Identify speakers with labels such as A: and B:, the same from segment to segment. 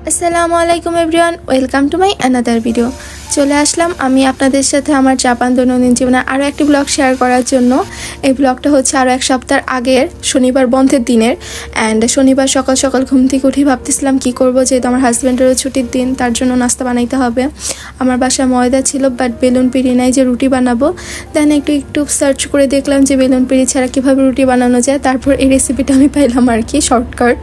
A: আসসালামু আলাইকুম everyone, welcome to my another video. চলে আসলাম আমি আপনাদের সাথে আমার জাপান দৈনন্দিন জীবনে আরও একটি ব্লগ শেয়ার করার জন্য। এই ব্লগটা হচ্ছে আরও এক সপ্তাহ আগের শনিবার বন্ধের দিনের। অ্যান্ড শনিবার সকাল সকাল ঘুম থেকে উঠে ভাবতেছিলাম কী করবো, যেহেতু আমার হাজব্যান্ডেরও ছুটির দিন, তার জন্য নাস্তা বানাইতে হবে। আমার বাসায় ময়দা ছিল বাট বেলুন পিড়ি নাই যে রুটি বানাবো। দেন একটু সার্চ করে দেখলাম যে বেলুন পিড়ি ছাড়া কীভাবে রুটি বানানো যায়। তারপর এই রেসিপিটা আমি পাইলাম আর কি, শর্টকাট,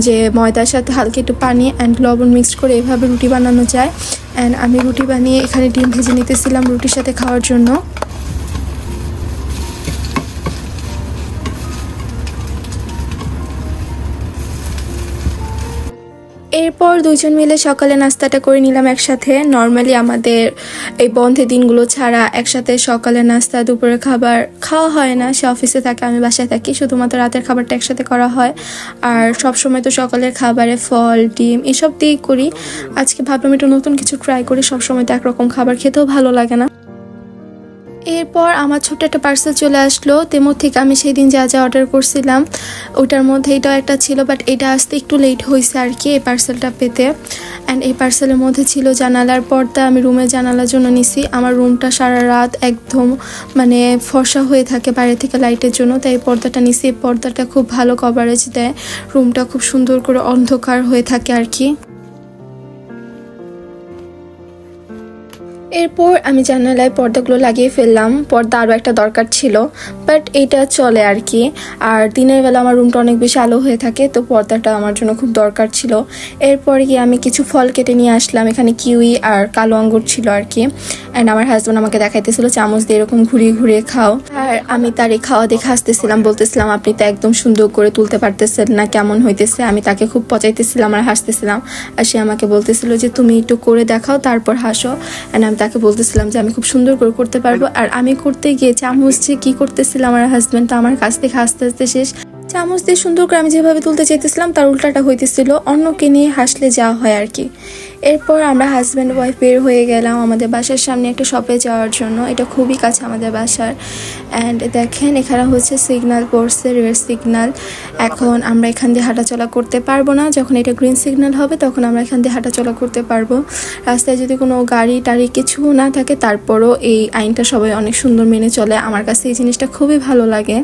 A: যে ময়দার সাথে হালকা একটু পানি অ্যান্ড লবণ মিক্সড করে এভাবে রুটি বানানো যায়। অ্যান্ড আমি রুটি বানিয়ে এখানে ডিম ভেজে নিতেছিলাম রুটির সাথে খাওয়ার জন্য। এরপর দুজন মিলে সকালে নাস্তাটা করে নিলাম একসাথে। নর্মালি আমাদের এই বন্ধের দিনগুলো ছাড়া একসাথে সকালে নাস্তা দুপুরে খাবার খাওয়া হয় না। সে অফিসে থাকে, আমি বাসায় থাকি, শুধুমাত্র রাতের খাবারটা একসাথে করা হয়। আর সব সময় তো সকালের খাবারে ফল ডিম এসব দিয়েই করি। আজকে ভাবলাম একটু নতুন কিছু ট্রাই করি, সবসময় তো একরকম খাবার খেতেও ভালো লাগে না। এরপর আমার ছোট্ট একটা পার্সেল চলে আসলো তেমো থেকে। আমি সেই দিন যা যা অর্ডার করছিলাম ওটার মধ্যে এটাও একটা ছিল, বাট এটা আসতে একটু লেট হয়েছে আর কি এই পার্সেলটা পেতে। অ্যান্ড এই পার্সেলের মধ্যে ছিল জানালার পর্দা। আমি রুমে জানালার জন্য নিছি। আমার রুমটা সারা রাত একদম মানে ফর্সা হয়ে থাকে বাইরে থেকে লাইটের জন্য, তাই এই পর্দাটা নিছি। এই পর্দাটা খুব ভালো কভারেজ দেয়, রুমটা খুব সুন্দর করে অন্ধকার হয়ে থাকে আর কি। এরপর আমি জানালায় পর্দাগুলো লাগিয়ে ফেললাম। পর্দা আরও একটা দরকার ছিল, বাট এইটা চলে আর কি। আর দিনের বেলা আমার রুমটা অনেক বেশি আলো হয়ে থাকে, তো পর্দাটা আমার জন্য খুব দরকার ছিল। এরপর গিয়ে আমি কিছু ফল কেটে নিয়ে আসলাম। এখানে কিউই আর কালো আঙ্গুর ছিল আর কি। অ্যান্ড আমার হাজব্যান্ড আমাকে দেখাইতেছিল চামচ দিয়ে এরকম ঘুরিয়ে ঘুরিয়ে খাও। আর আমি তার এই খাওয়া দেখে হাসতেছিলাম, বলতেছিলাম আপনি তো একদম সুন্দর করে তুলতে পারতেছেন না, কেমন হইতেছে। আমি তাকে খুব পচাইতেছিলাম আর হাসতেছিলাম। আর সে আমাকে বলতেছিল যে তুমি একটু করে দেখাও তারপর হাসো। অ্যান্ড আমি তাকে বলতেছিলাম যে আমি খুব সুন্দর করে করতে পারবো। আর আমি করতে গিয়ে চামচ যে কি করতেছিলাম, আমার হাজব্যান্ড তো আমার কাছ থেকে হাসতে হাসতে শেষ। চামচ দিয়ে সুন্দর করে আমি যেভাবে তুলতে চাইতেছিলাম তার উল্টাটা হইতেছিল, অন্যকে নিয়ে হাসলে যা হয় আর কি। এরপর আমরা হাজব্যান্ড ওয়াইফ বের হয়ে গেলাম আমাদের বাসার সামনে একটা শপে যাওয়ার জন্য। এটা খুবই কাছে আমাদের বাসার। অ্যান্ড দেখেন এখানে হচ্ছে সিগন্যাল পড়ছে, রেড সিগন্যাল। এখন আমরা এখান দিয়ে হাঁটাচলা করতে পারবো না, যখন এটা গ্রিন সিগন্যাল হবে তখন আমরা এখান দিয়ে হাঁটাচলা করতে পারবো। রাস্তায় যদি কোনো গাড়ি টাড়ি কিছু না থাকে তারপরও এই আইনটা সবাই অনেক সুন্দর মেনে চলে। আমার কাছে এই জিনিসটা খুবই ভালো লাগে।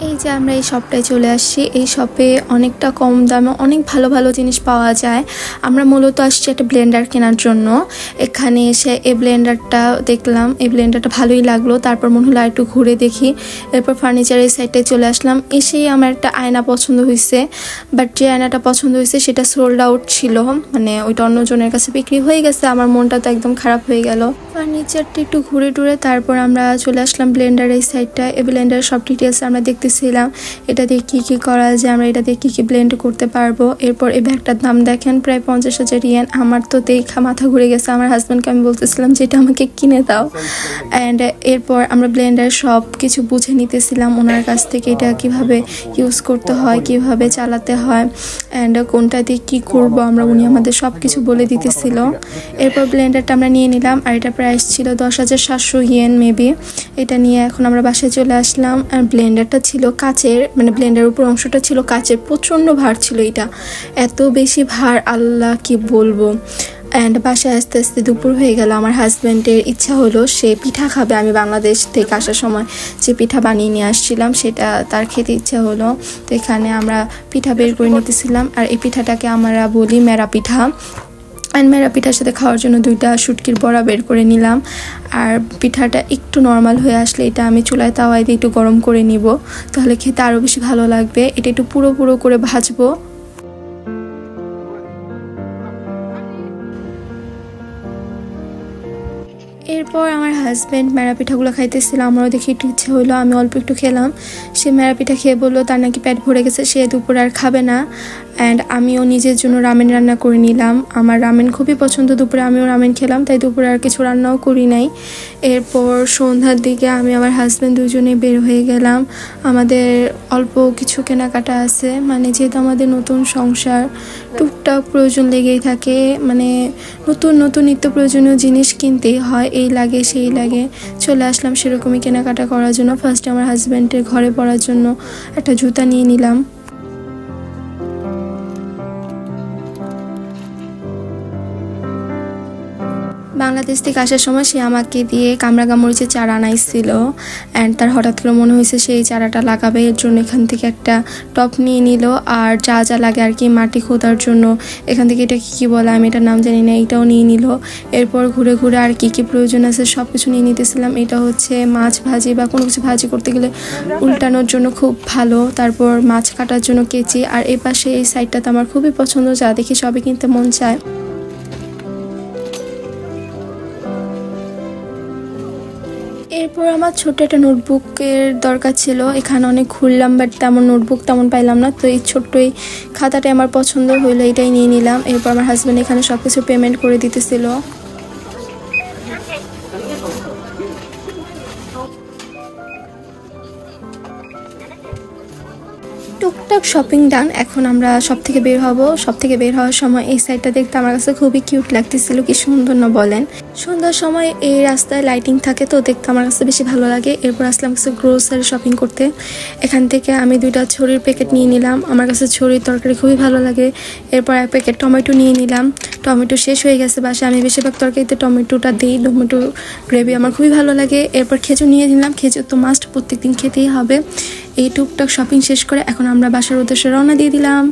A: এই যে আমরা এই শপটায় চলে আসছি। এই শপে অনেকটা কম দামে অনেক ভালো ভালো জিনিস পাওয়া যায়। আমরা মূলত আসছি একটা ব্লেন্ডার কেনার জন্য। এখানে এসে এই ব্লেন্ডারটা দেখলাম, এই ব্লেন্ডারটা ভালোই লাগলো। তারপর মনে হলো একটু ঘুরে দেখি। এরপর ফার্নিচারের সাইডটায় চলে আসলাম। এসেই আমার একটা আয়না পছন্দ হয়েছে, বাট যে আয়নাটা পছন্দ হয়েছে সেটা সোল্ড আউট ছিল, মানে ওইটা অন্যজনের কাছে বিক্রি হয়ে গেছে। আমার মনটা তো একদম খারাপ হয়ে গেল। ফার্নিচারটা একটু ঘুরে টুরে তারপর আমরা চলে আসলাম ব্লেন্ডারের এই সাইডটা। এই ব্লেন্ডারের সব ডিটেলস আমরা দেখতেছিলাম, এটা দিয়ে কী কী করা যায়, আমরা এটা দিয়ে কী কী ব্লেন্ড করতে পারবো। এরপর এই ব্যাগটার দাম দেখেন প্রায় 50,000 ইয়েন। আমার তো দেখা মাথা ঘুরে গেছে। আমার হাজব্যান্ডকে আমি বলতেছিলাম যে এটা আমাকে কিনে দাও। অ্যান্ড এরপর আমরা ব্লেন্ডার সব কিছু বুঝে নিতেছিলাম ওনার কাছ থেকে, এটা কিভাবে ইউজ করতে হয়, কিভাবে চালাতে হয়, অ্যান্ড কোনটা দিয়ে কী করবো আমরা, উনি আমাদের সব কিছু বলে দিতেছিল। এরপর ব্লেন্ডারটা আমরা নিয়ে নিলাম, আর এটা প্রাইস ছিল 10,700 ইয়েন মেবি। এটা নিয়ে এখন আমরা বাসায় চলে আসলাম। আর ব্লেন্ডারটা ছিল কাচের, মানে ব্লেন্ডারের উপর অংশটা ছিল কাচের। প্রচণ্ড ভার ছিল এটা, এত বেশি ভার আল্লাহ কি বলবো। অ্যান্ড বাসায় আস্তে আস্তে দুপুর হয়ে গেল। আমার হাজব্যান্ডের ইচ্ছা হলো সে পিঠা খাবে। আমি বাংলাদেশ থেকে আসার সময় যে পিঠা বানিয়ে নিয়ে আসছিলাম সেটা তার খেতে ইচ্ছা হলো। তো এখানে আমরা পিঠা বের করে নিতেছিলাম। আর এই পিঠাটাকে আমরা বলি মেরা পিঠা। অ্যান্ড মেরা পিঠার সাথে খাওয়ার জন্য 2টা শুটকির বড়া বের করে নিলাম। আর পিঠাটা একটু নর্মাল হয়ে আসলে এটা আমি চুলায় তাওয়ায় দিয়ে একটু গরম করে নিব, তাহলে খেতে আরও বেশি ভালো লাগবে। এটা একটু পুরো পুরো করে ভাজবো। এরপর আমার হাজব্যান্ড মেরা পিঠাগুলো খাইতেছিল, আমারও দেখে একটু ইচ্ছে হলো, আমি অল্প একটু খেলাম। সে মেরা পিঠা খেয়ে বললো তার নাকি পেট ভরে গেছে, সে দুপুরে আর খাবে না। অ্যান্ড আমিও নিজের জন্য রামেন রান্না করে নিলাম, আমার রামেন খুবই পছন্দ, দুপুরে আমিও রামেন খেলাম, তাই দুপুরে আর কিছু রান্নাও করি নাই। এরপর সন্ধ্যার দিকে আমি আমার হাজব্যান্ড দুজনে বের হয়ে গেলাম, আমাদের অল্প কিছু কেনাকাটা আছে, মানে যেহেতু আমাদের নতুন সংসার, টুকটাক প্রয়োজন লেগেই থাকে, মানে নতুন নতুন নিত্য প্রয়োজনীয় জিনিস কিনতেই হয়, এই লাগে সেই লাগে। চলে আসলাম সেরকমই কেনাকাটা করার জন্য। ফার্স্টে আমার হাজব্যান্ডের ঘরে পরার জন্য একটা জুতা নিয়ে নিলাম। বাংলাদেশ থেকে আসার সময় সে আমাকে দিয়ে কামরাঙা মরিচের চারা আনাইছিল, অ্যান্ড তার হঠাৎ করে মনে হয়েছে সেই চারাটা লাগাবে, এর জন্য এখান থেকে একটা টব নিয়ে নিল, আর যা যা লাগে আর কি মাটি খোদার জন্য এখান থেকে এটা কী বলে আমি এটার নাম জানি না, এটাও নিয়ে নিল। এরপর ঘুরে ঘুরে আর কি প্রয়োজন আছে সব কিছু নিয়ে নিতেছিলাম। এটা হচ্ছে মাছ ভাজি বা কোনো কিছু ভাজি করতে গেলে উল্টানোর জন্য খুব ভালো, তারপর মাছ কাটার জন্য কেচি, আর এই পাশে এই সাইডটাতে আমার খুবই পছন্দ, যা দেখি সবই কিনতে মন চায়। এরপর আমার ছোট একটা নোটবুকের দরকার ছিল, এখানে অনেক ঘুরলাম বাট তেমন নোটবুক তেমন পাইলাম না, তো এই ছোট্ট এই খাতাটাই আমার পছন্দ হইলো, এটাই নিয়ে নিলাম। এরপর আমার হাজব্যান্ড এখানে সব কিছু পেমেন্ট করে দিতেছিল। টুকটাক শপিং ডান, এখন আমরা সব থেকে বের হব। সব থেকে বের হওয়ার সময় এই সাইডটা দেখতে আমার কাছে খুবই কিউট লাগতেছিল, কি সুন্দর না বলেন। সন্ধ্যার সময় এই রাস্তায় লাইটিং থাকে তো দেখতে আমার কাছে বেশি ভালো লাগে। এরপর আসলাম কিছু গ্রোসারি শপিং করতে, এখান থেকে আমি 2টা ছড়ির প্যাকেট নিয়ে নিলাম, আমার কাছে ছড়ির তরকারি খুবই ভালো লাগে। এরপর 1 প্যাকেট টমেটো নিয়ে নিলাম, টমেটো শেষ হয়ে গেছে বাসায়, আমি বেশিরভাগ তরকারিতে টমেটোটা দিই, টমেটো গ্রেভি আমার খুবই ভালো লাগে। এরপর খেজুর নিয়ে নিলাম, খেজুর তো মাস্ট প্রত্যেকদিন খেতেই হবে। এই টুকটাক শপিং শেষ করে এখন আমরা বাসার উদ্দেশ্যে রওনা দিয়ে দিলাম।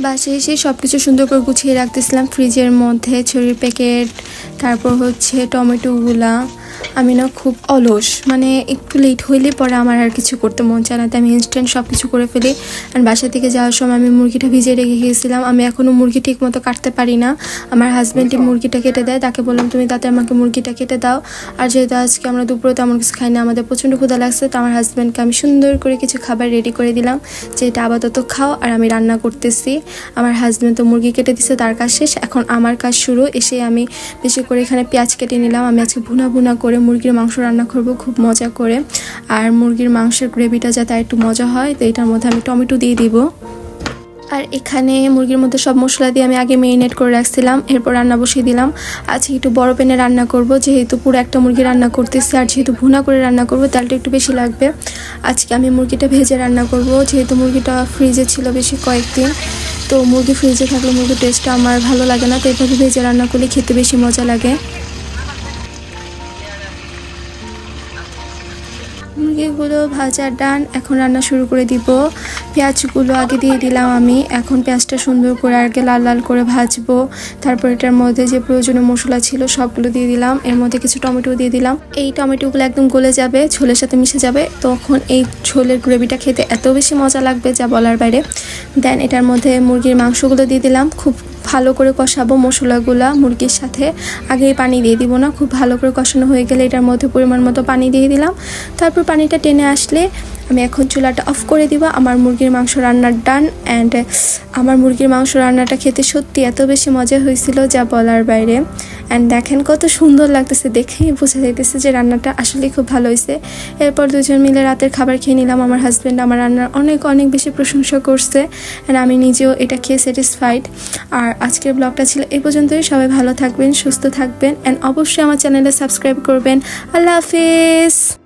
A: বাসায় এসে সব কিছু সুন্দর করে গুছিয়ে রাখতেছিলাম ফ্রিজের মধ্যে, ছড়ির প্যাকেট, তারপর হচ্ছে টমেটোগুলা। আমি না খুব অলস, মানে একটু লেট হইলে পরে আমার আর কিছু করতে মন চায় না, তাই আমি ইনস্ট্যান্ট সব কিছু করে ফেলি। আর বাসা থেকে যাওয়ার সময় আমি মুরগিটা ভিজিয়ে রেখে গিয়েছিলাম, আমি এখনও মুরগি ঠিক মতো কাটতে পারি না, আমার হাজব্যান্ডই মুরগিটা কেটে দেয়, তাকে বললাম তুমি তাতে আমাকে মুরগিটা কেটে দাও। আর যেহেতু আজকে আমরা দুপুরে তেমন কিছু খাই না, আমাদের প্রচণ্ড ক্ষুধা লাগছে, তো আমার হাজব্যান্ডকে আমি সুন্দর করে কিছু খাবার রেডি করে দিলাম যে এটা আপাতত খাও, আর আমি রান্না করতেছি। আমার হাজব্যান্ড তো মুরগি কেটে দিছে, তার কাজ শেষ, এখন আমার কাজ শুরু। এসে আমি বেশি করে এখানে পেঁয়াজ কেটে নিলাম, আমি আজকে ভুনা ভুনা করে মুরগির মাংস রান্না করব খুব মজা করে, আর মুরগির মাংসের গ্রেভিটা যাতে একটু মজা হয়, তো এটার মধ্যে আমি টমেটো দিয়ে দিব। আর এখানে মুরগির মধ্যে সব মশলা দিয়ে আমি আগে মেরিনেট করে রাখছিলাম, এরপর রান্না বসিয়ে দিলাম। আজকে একটু বড় প্যানে রান্না করব, যেহেতু পুরো একটা মুরগি রান্না করতেছি, আর যেহেতু ভুনা করে রান্না করব তেলটা একটু বেশি লাগবে। আজকে আমি মুরগিটা ভেজে রান্না করব, যেহেতু মুরগিটা ফ্রিজে ছিল বেশি কয়েকদিন, তো মুরগি ফ্রিজে থাকলে মুরগির টেস্টটা আমার ভালো লাগে না, তো এইভাবে ভেজে রান্না করলে খেতে বেশি মজা লাগে। মুরগিগুলো ভাজা ডান, এখন রান্না শুরু করে দিব। পেঁয়াজগুলো আগে দিয়ে দিলাম আমি, এখন পেঁয়াজটা সুন্দর করে আগে লাল লাল করে ভাজবো। তারপর এটার মধ্যে যে প্রয়োজনীয় মশলা ছিল সবগুলো দিয়ে দিলাম, এর মধ্যে কিছু টমেটো দিয়ে দিলাম। এই টমেটোগুলো একদম গলে যাবে, ঝোলের সাথে মিশে যাবে, তখন এই ঝোলের গ্রেভিটা খেতে এত বেশি মজা লাগবে যা বলার বাইরে। দেন এটার মধ্যে মুরগির মাংসগুলো দিয়ে দিলাম, খুব ভালো করে কষাবো মশলাগুলা মুরগির সাথে, আগে পানি দিয়ে দিব না, খুব ভালো করে কষানো হয়ে গেলে এটার মধ্যে পরিমাণ মতো পানি দিয়ে দিলাম। তারপর পানিটা টেনে আসলে আমি এখন চুলাটা অফ করে দিব। আমার মুরগির মাংস রান্নার ডান, অ্যান্ড আমার মুরগির মাংস রান্নাটা খেতে সত্যি এত বেশি মজা হয়েছিল যা বলার বাইরে। অ্যান্ড দেখেন কত সুন্দর লাগতেছে, দেখেই বোঝা যাইতেছে যে রান্নাটা আসলে খুব ভালো হয়েছে। এরপর দুজন মিলে রাতের খাবার খেয়ে নিলাম, আমার হাজব্যান্ড আমার রান্নার অনেক অনেক বেশি প্রশংসা করছে, অ্যান্ড আমি নিজেও এটা খেয়ে স্যাটিসফাইড। আর আজকের ব্লগটা ছিল এই পর্যন্তই, সবাই ভালো থাকবেন, সুস্থ থাকবেন, অ্যান্ড অবশ্যই আমার চ্যানেলে সাবস্ক্রাইব করবেন। আল্লাহ হাফেজ।